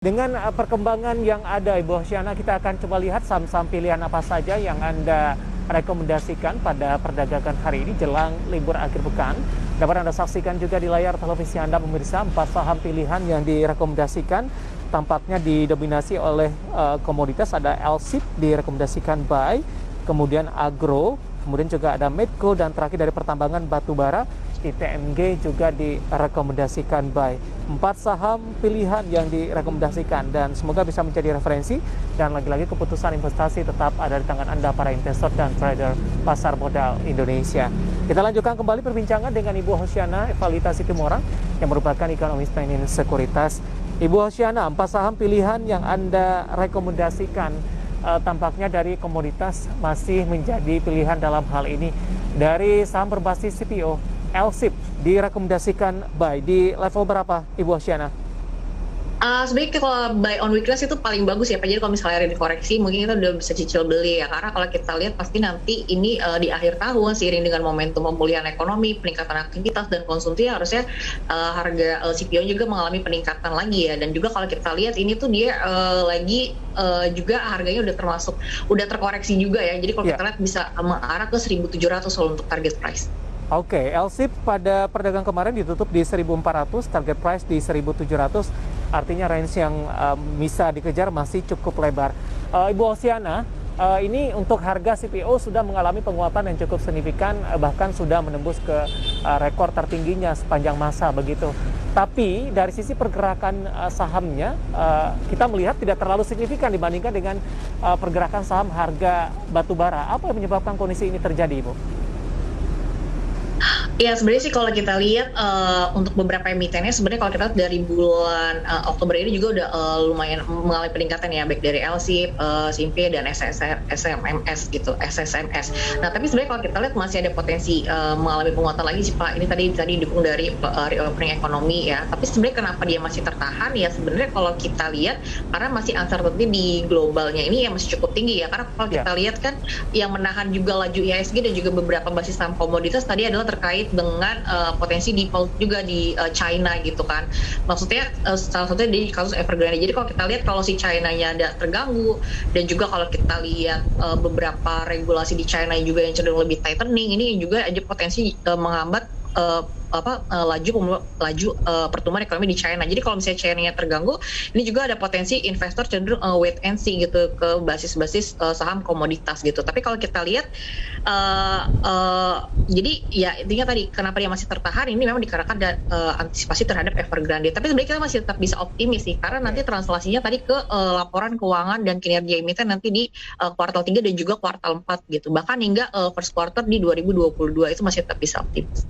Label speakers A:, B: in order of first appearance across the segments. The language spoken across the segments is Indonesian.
A: Dengan perkembangan yang ada, Ibu Hoshana, kita akan coba lihat saham-saham pilihan apa saja yang Anda rekomendasikan pada perdagangan hari ini jelang libur akhir pekan. Dapat Anda saksikan juga di layar televisi Anda, pemirsa, 4 saham pilihan yang direkomendasikan. Tampaknya didominasi oleh komoditas. Ada LSIP direkomendasikan buy, kemudian agro, kemudian juga ada Medco, dan terakhir dari pertambangan batubara, ITMG juga direkomendasikan buy. 4 saham pilihan yang direkomendasikan, dan semoga bisa menjadi referensi, dan lagi-lagi keputusan investasi tetap ada di tangan Anda para investor dan trader pasar modal Indonesia. Kita lanjutkan kembali perbincangan dengan Ibu Hoshana Evalita Situmorang yang merupakan ekonomis planning sekuritas. Ibu Hoshana, 4 saham pilihan yang Anda rekomendasikan tampaknya dari komoditas masih menjadi pilihan dalam hal ini. Dari saham berbasis CPO, LSIP direkomendasikan buy di level berapa, Ibu Hoshana?
B: Sebenarnya kalau buy on weakness itu paling bagus ya Pak. Jadi kalau misalnya ada koreksi mungkin kita udah bisa cicil beli ya. Karena kalau kita lihat pasti nanti ini di akhir tahun seiring dengan momentum pemulihan ekonomi, peningkatan aktivitas dan konsumsi, harusnya harga CPO juga mengalami peningkatan lagi ya. Dan juga kalau kita lihat ini tuh dia lagi juga harganya udah terkoreksi juga ya. Jadi kalau kita lihat bisa mengarah ke 1.700 untuk target price.
A: Oke, LSIP pada perdagangan kemarin ditutup di 1.400, target price di 1.700, artinya range yang bisa dikejar masih cukup lebar. Ibu Hoshana, ini untuk harga CPO sudah mengalami penguatan yang cukup signifikan, bahkan sudah menembus ke rekor tertingginya sepanjang masa begitu. Tapi dari sisi pergerakan sahamnya, kita melihat tidak terlalu signifikan dibandingkan dengan pergerakan saham harga batubara. Apa yang menyebabkan kondisi ini terjadi, Ibu?
B: Ya sebenarnya sih kalau kita lihat untuk beberapa emitennya sebenarnya kalau kita lihat dari bulan Oktober ini juga udah lumayan mengalami peningkatan ya, baik dari LSIP, SIMPE dan SSMS gitu, SSMS. Nah tapi sebenarnya kalau kita lihat masih ada potensi mengalami penguatan lagi sih Pak. Ini tadi didukung dari reopening ekonomi ya. Tapi sebenarnya kenapa dia masih tertahan ya, sebenarnya kalau kita lihat karena masih uncertainty di globalnya ini yang masih cukup tinggi ya. Karena kalau kita lihat kan yang menahan juga laju IHSG dan juga beberapa basis saham komoditas tadi adalah terkait dengan potensi default juga di China gitu kan. Maksudnya salah satunya di kasus Evergrande. Jadi kalau kita lihat kalau si China-nya ada terganggu, dan juga kalau kita lihat beberapa regulasi di China juga yang cenderung lebih tightening, ini juga ada potensi menghambat laju pertumbuhan ekonomi di China. Jadi kalau misalnya China-nya terganggu, ini juga ada potensi investor cenderung wait and see gitu ke basis-basis saham komoditas gitu. Tapi kalau kita lihat jadi ya intinya tadi kenapa dia masih tertahan ini memang dikarenakan antisipasi terhadap Evergrande. Tapi sebenarnya kita masih tetap bisa optimis sih, karena nanti translasinya tadi ke laporan keuangan dan kinerja emiten nanti di kuartal 3 dan juga kuartal 4 gitu. Bahkan hingga first quarter di 2022 itu masih tetap bisa optimis.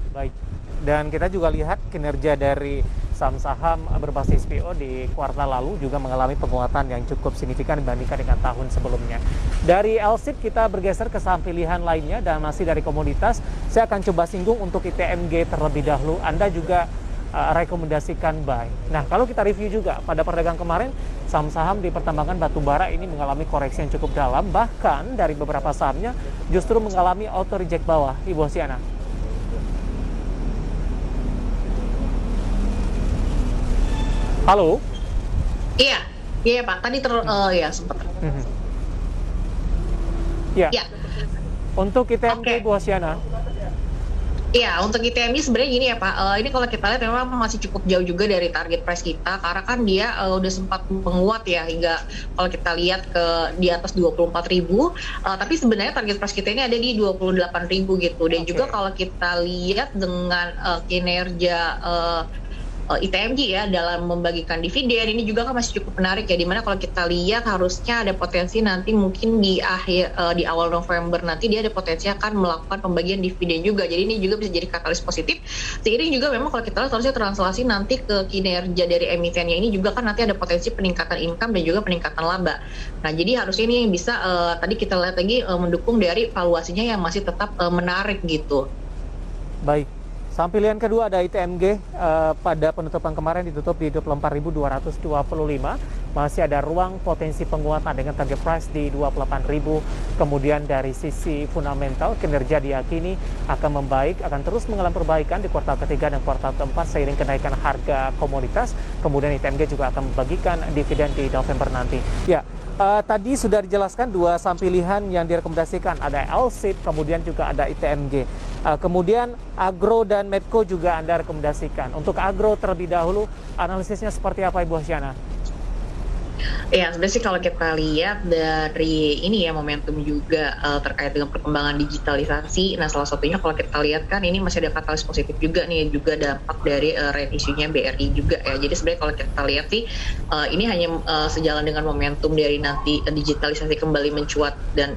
A: Baik, dan kita juga lihat kinerja dari saham-saham berbasis PO di kuartal lalu juga mengalami penguatan yang cukup signifikan dibandingkan dengan tahun sebelumnya. Dari LSIP kita bergeser ke saham pilihan lainnya dan masih dari komoditas. Saya akan coba singgung untuk ITMG terlebih dahulu. Anda juga rekomendasikan buy. Nah, kalau kita review juga pada perdagangan kemarin, saham-saham di pertambangan batubara ini mengalami koreksi yang cukup dalam, bahkan dari beberapa sahamnya justru mengalami auto reject bawah. Ibu Hoshana. Halo?
B: Iya Pak. Tadi ya sempat.
A: Ya. Untuk ITMG, Ibu Hoshana.
B: Iya, untuk ITMG sebenarnya gini ya Pak, ini kalau kita lihat memang masih cukup jauh juga dari target price kita, karena kan dia udah sempat menguat ya hingga kalau kita lihat ke di atas 24.000, tapi sebenarnya target price kita ini ada di 28.000 gitu. Dan juga kalau kita lihat dengan kinerja ITMG ya dalam membagikan dividen ini juga kan masih cukup menarik ya, dimana kalau kita lihat harusnya ada potensi nanti mungkin di awal November nanti dia ada potensi akan melakukan pembagian dividen juga. Jadi ini juga bisa jadi katalis positif. Seiring juga memang kalau kita lihat harusnya translasi nanti ke kinerja dari emitennya ini juga kan nanti ada potensi peningkatan income dan juga peningkatan laba. Nah jadi harusnya ini bisa tadi kita lihat lagi mendukung dari valuasinya yang masih tetap menarik gitu.
A: Baik. Saham pilihan kedua ada ITMG, pada penutupan kemarin ditutup di 24.225. Masih ada ruang potensi penguatan dengan target price di 28.000. Kemudian dari sisi fundamental, kinerja diyakini akan membaik, akan terus mengalami perbaikan di kuartal ketiga dan kuartal keempat seiring kenaikan harga komoditas. Kemudian ITMG juga akan membagikan dividen di November nanti. Ya, tadi sudah dijelaskan dua saham pilihan yang direkomendasikan, ada LSIP, kemudian juga ada ITMG. Kemudian Agro dan Medco juga Anda rekomendasikan. Untuk Agro terlebih dahulu, analisisnya seperti apa Ibu Hoshiyana?
B: Ya, sebenarnya sih kalau kita lihat dari ini ya momentum juga terkait dengan perkembangan digitalisasi. Nah, salah satunya kalau kita lihat kan ini masih ada katalis positif juga nih, juga dampak dari rate issue-nya BRI juga ya. Jadi sebenarnya kalau kita lihat sih ini hanya sejalan dengan momentum dari nanti digitalisasi kembali mencuat dan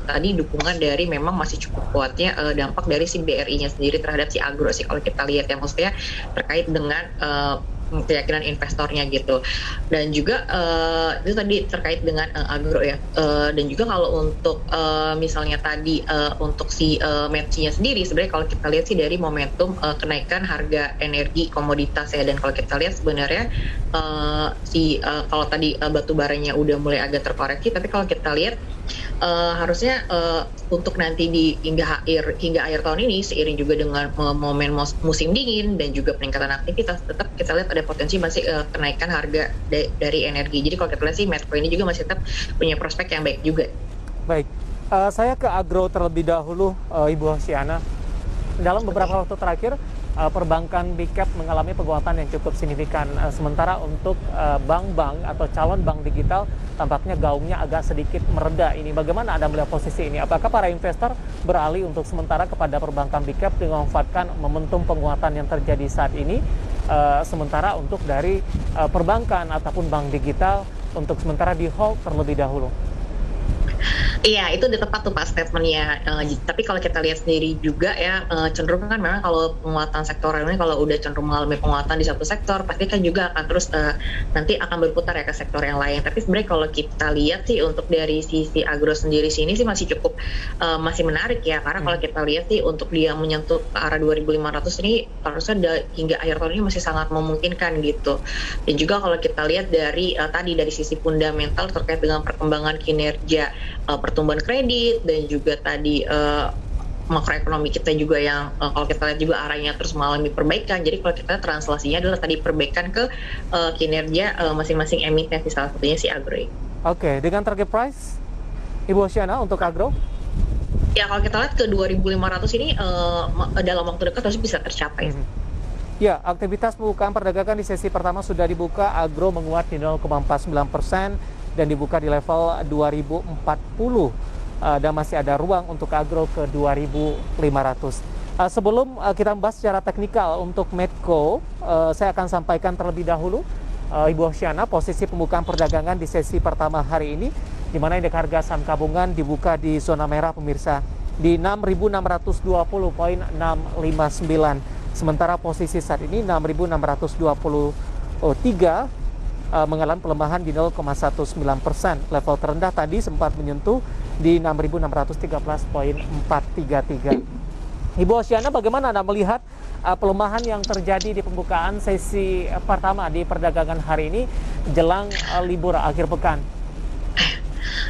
B: tadi dukungan dari memang masih cukup kuatnya dampak dari si BRI-nya sendiri terhadap si Agro sih kalau kita lihat ya, maksudnya terkait dengan keyakinan investornya gitu. Dan juga itu tadi terkait dengan Agro ya, dan juga kalau untuk misalnya tadi untuk si match-nya sendiri sebenarnya kalau kita lihat sih dari momentum kenaikan harga energi komoditas ya, dan kalau kita lihat sebenarnya kalau tadi batu baranya udah mulai agak terkoreksi, tapi kalau kita lihat harusnya untuk nanti hingga akhir tahun ini seiring juga dengan momen musim dingin dan juga peningkatan aktivitas, tetap kita lihat ada potensi masih kenaikan harga dari energi. Jadi kalau kita lihat sih Medco ini juga masih tetap punya prospek yang baik juga.
A: Baik, saya ke Agro terlebih dahulu, Ibu Hoshiyana. Dalam beberapa waktu terakhir, perbankan Big Cap mengalami penguatan yang cukup signifikan. Sementara untuk bank-bank atau calon bank digital tampaknya gaungnya agak sedikit mereda. Ini bagaimana Anda melihat posisi ini? Apakah para investor beralih untuk sementara kepada perbankan Big Cap dengan memanfaatkan momentum penguatan yang terjadi saat ini? Sementara untuk dari perbankan ataupun bank digital untuk sementara di hold terlebih dahulu.
B: Iya, itu udah tepat tuh Pak statementnya. Tapi kalau kita lihat sendiri juga ya, cenderung kan memang kalau penguatan sektoral ini kalau udah cenderung mengalami penguatan di satu sektor, pasti kan juga akan terus nanti akan berputar ya ke sektor yang lain. Tapi sebenarnya kalau kita lihat sih untuk dari sisi Agro sendiri sini sih masih cukup masih menarik ya, karena kalau kita lihat sih untuk dia menyentuh ke arah 2.500 ini harusnya hingga akhir tahun ini masih sangat memungkinkan gitu. Dan juga kalau kita lihat dari tadi dari sisi fundamental terkait dengan perkembangan kinerja pertumbuhan kredit dan juga tadi makroekonomi kita juga yang kalau kita lihat juga arahnya terus mengalami perbaikan. Jadi kalau kita translasinya adalah tadi perbaikan ke kinerja masing-masing emiten, salah satunya si Agro.
A: Oke, dengan target price Ibu Hoshiyana untuk Agro?
B: Ya kalau kita lihat ke 2.500 ini dalam waktu dekat harus bisa tercapai.
A: Ya, aktivitas pembukaan perdagangan di sesi pertama sudah dibuka. Agro menguat di 0,49% dan dibuka di level 2040, dan masih ada ruang untuk Agro ke 2.500. Sebelum kita membahas secara teknikal untuk Medco, saya akan sampaikan terlebih dahulu Ibu Hoshiyana posisi pembukaan perdagangan di sesi pertama hari ini, di mana indeks harga saham gabungan dibuka di zona merah pemirsa di 6.620.659. Sementara posisi saat ini 6.623 mengalami pelemahan di 0,19%. Level terendah tadi sempat menyentuh di 6.613.433. Ibu Hoshiyana, bagaimana Anda melihat pelemahan yang terjadi di pembukaan sesi pertama di perdagangan hari ini jelang libur akhir pekan?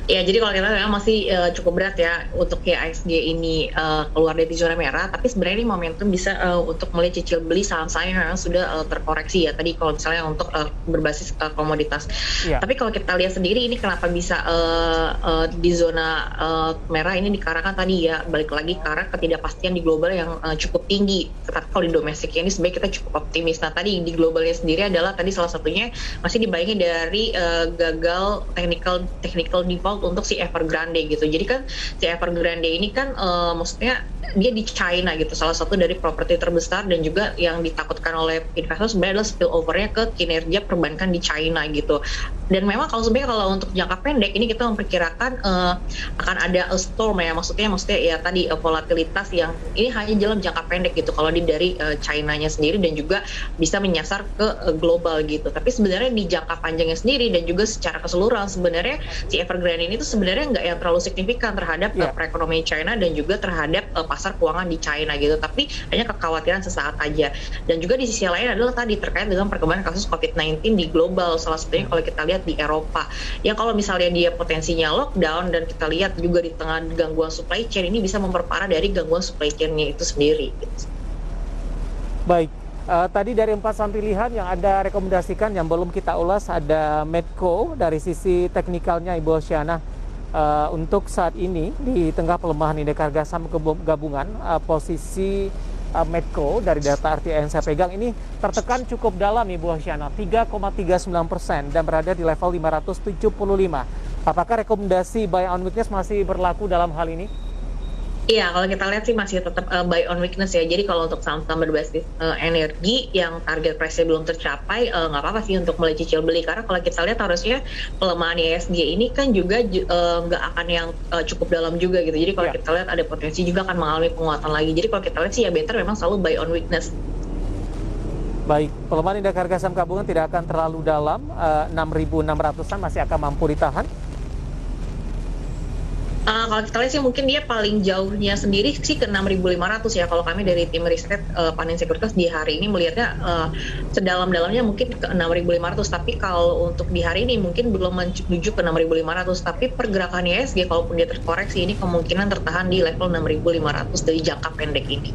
B: Ya, jadi kalau kita memang masih cukup berat ya untuk IHSG ini keluar dari zona merah, tapi sebenarnya ini momentum bisa untuk mulai cicil beli saham-saham yang memang sudah terkoreksi ya. Tadi kalau misalnya untuk berbasis komoditas. Yeah. Tapi kalau kita lihat sendiri ini kenapa bisa di zona merah ini dikarenakan tadi ya balik lagi karena ketidakpastian di global yang cukup tinggi. Tetapi kalau di domestik ini sebenarnya kita cukup optimis. Nah tadi di globalnya sendiri adalah tadi salah satunya masih dibayangi dari gagal technical default untuk si Evergrande gitu. Jadi kan si Evergrande ini kan maksudnya dia di China gitu, salah satu dari properti terbesar dan juga yang ditakutkan oleh investor sebenarnya adalah spillover-nya ke kinerja perbankan di China gitu. Dan memang sebenarnya untuk jangka pendek ini kita memperkirakan akan ada storm ya, maksudnya ya tadi volatilitas yang ini hanya dalam jangka pendek gitu kalau dari China-nya sendiri dan juga bisa menyasar ke global gitu. Tapi sebenarnya di jangka panjangnya sendiri dan juga secara keseluruhan sebenarnya si Evergrande ini tuh sebenarnya nggak yang terlalu signifikan terhadap perekonomian China dan juga terhadap pasar keuangan di China gitu. Tapi hanya kekhawatiran sesaat aja. Dan juga di sisi lain adalah tadi terkait dengan perkembangan kasus COVID-19 di global. Salah satunya kalau kita lihat di Eropa. Ya kalau misalnya dia potensinya lockdown dan kita lihat juga di tengah gangguan supply chain ini bisa memperparah dari gangguan supply chain-nya itu sendiri. Gitu.
A: Baik, tadi dari 4 saham pilihan yang Anda rekomendasikan yang belum kita ulas ada Medco dari sisi teknikalnya Ibu Oceana. Untuk saat ini di tengah pelemahan indeks harga saham gabungan posisi Medco dari data RTI yang saya pegang ini tertekan cukup dalam Ibu Oceana 3,39% dan berada di level 575. Apakah rekomendasi buy on weakness masih berlaku dalam hal ini?
B: Iya, kalau kita lihat sih masih tetap buy on weakness ya. Jadi kalau untuk saham-saham berbasis energi yang target price-nya belum tercapai, nggak apa-apa sih untuk mulai cicil beli. Karena kalau kita lihat harusnya pelemahan ISG ini kan juga nggak akan yang cukup dalam juga gitu. Jadi kalau kita lihat ada potensi juga akan mengalami penguatan lagi. Jadi kalau kita lihat sih ya better memang selalu buy on weakness.
A: Baik, pelemahan indeks harga saham gabungan tidak akan terlalu dalam, 6.600-an masih akan mampu ditahan.
B: Kalau kita lihat sih mungkin dia paling jauhnya sendiri sih ke 6.500 ya. Kalau kami dari tim riset Panin Sekuritas di hari ini melihatnya sedalam-dalamnya mungkin ke 6.500. Tapi kalau untuk di hari ini mungkin belum menuju ke 6.500. Tapi pergerakan ISG kalaupun dia terkoreksi ini kemungkinan tertahan di level 6.500 dari jangka pendek ini.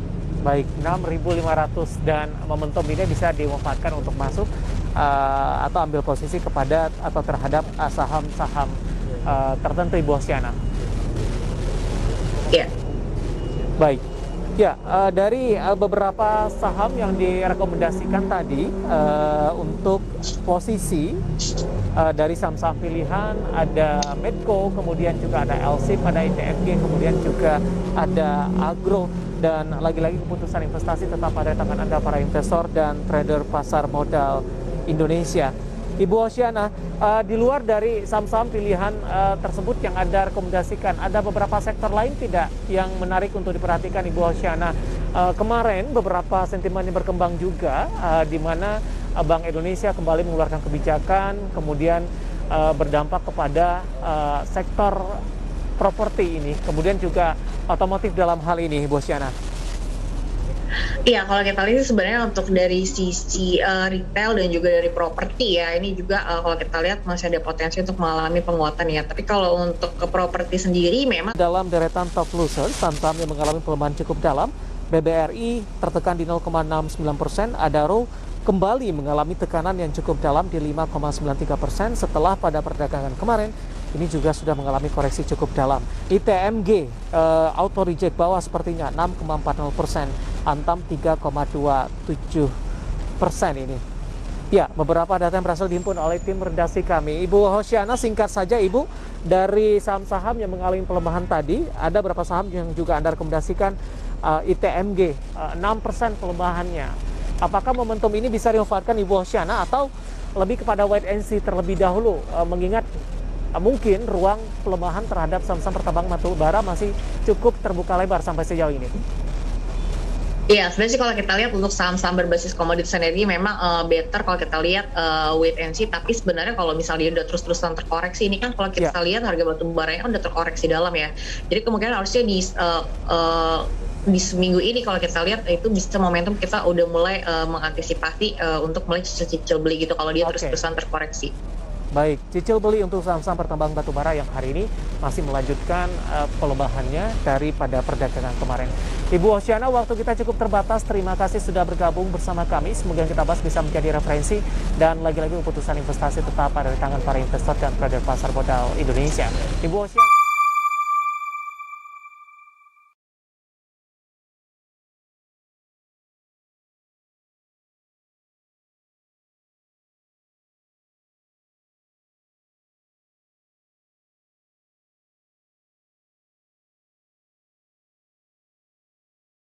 A: Baik, 6.500 dan momentum ini bisa dimanfaatkan untuk masuk atau ambil posisi kepada atau terhadap saham-saham tertentu Ibu Oceana.
B: Ya.
A: Baik. Ya, dari beberapa saham yang direkomendasikan tadi untuk posisi dari saham-saham pilihan ada Medco, kemudian juga ada LSIP, ada ITFG, kemudian juga ada Agro dan lagi-lagi keputusan investasi tetap ada di tangan Anda para investor dan trader pasar modal Indonesia. Ibu Oceana, di luar dari saham-saham pilihan tersebut yang Anda rekomendasikan, ada beberapa sektor lain tidak yang menarik untuk diperhatikan Ibu Oceana? Kemarin beberapa sentimen yang berkembang juga, di mana Bank Indonesia kembali mengeluarkan kebijakan, kemudian berdampak kepada sektor properti ini, kemudian juga otomotif dalam hal ini, Ibu Oceana.
B: Iya, kalau kita lihat sebenarnya untuk dari sisi retail dan juga dari properti ya, ini juga kalau kita lihat masih ada potensi untuk mengalami penguatan ya. Tapi kalau untuk ke properti sendiri memang
A: dalam deretan top losers, saham-saham yang mengalami pelemahan cukup dalam, BBRI tertekan di 0,69%, Adaro kembali mengalami tekanan yang cukup dalam di 5,93% setelah pada perdagangan kemarin ini juga sudah mengalami koreksi cukup dalam. ITMG auto reject bawah sepertinya 6,40%, Antam 3,27% ini. Ya, beberapa data yang berhasil dihimpun oleh tim redaksi kami. Ibu Oceana, singkat saja Ibu, dari saham-saham yang mengalami pelemahan tadi, ada berapa saham yang juga Anda rekomendasikan? ITMG 6% pelemahannya. Apakah momentum ini bisa dimanfaatkan Ibu Oceana atau lebih kepada wait and see terlebih dahulu, mengingat mungkin ruang pelemahan terhadap saham-saham pertambangan batu bara masih cukup terbuka lebar sampai sejauh ini?
B: Iya, sebenarnya sih kalau kita lihat untuk saham-saham berbasis komoditas energi memang better kalau kita lihat wait and see. Tapi sebenarnya kalau misalnya dia udah terus-terusan terkoreksi, ini kan kalau kita lihat harga batu baranya kan udah terkoreksi dalam ya. Jadi kemungkinan harusnya di seminggu ini kalau kita lihat itu bisa momentum kita udah mulai mengantisipasi untuk mulai cicil beli gitu kalau dia terus-terusan terkoreksi.
A: Baik, cicil beli untuk saham-saham pertambangan batu bara yang hari ini masih melanjutkan pelemahannya daripada perdagangan kemarin. Ibu Oceana, waktu kita cukup terbatas. Terima kasih sudah bergabung bersama kami. Semoga yang kita bahas bisa menjadi referensi dan lagi-lagi keputusan investasi tetap ada di tangan para investor dan trader pasar modal Indonesia. Ibu Oceana.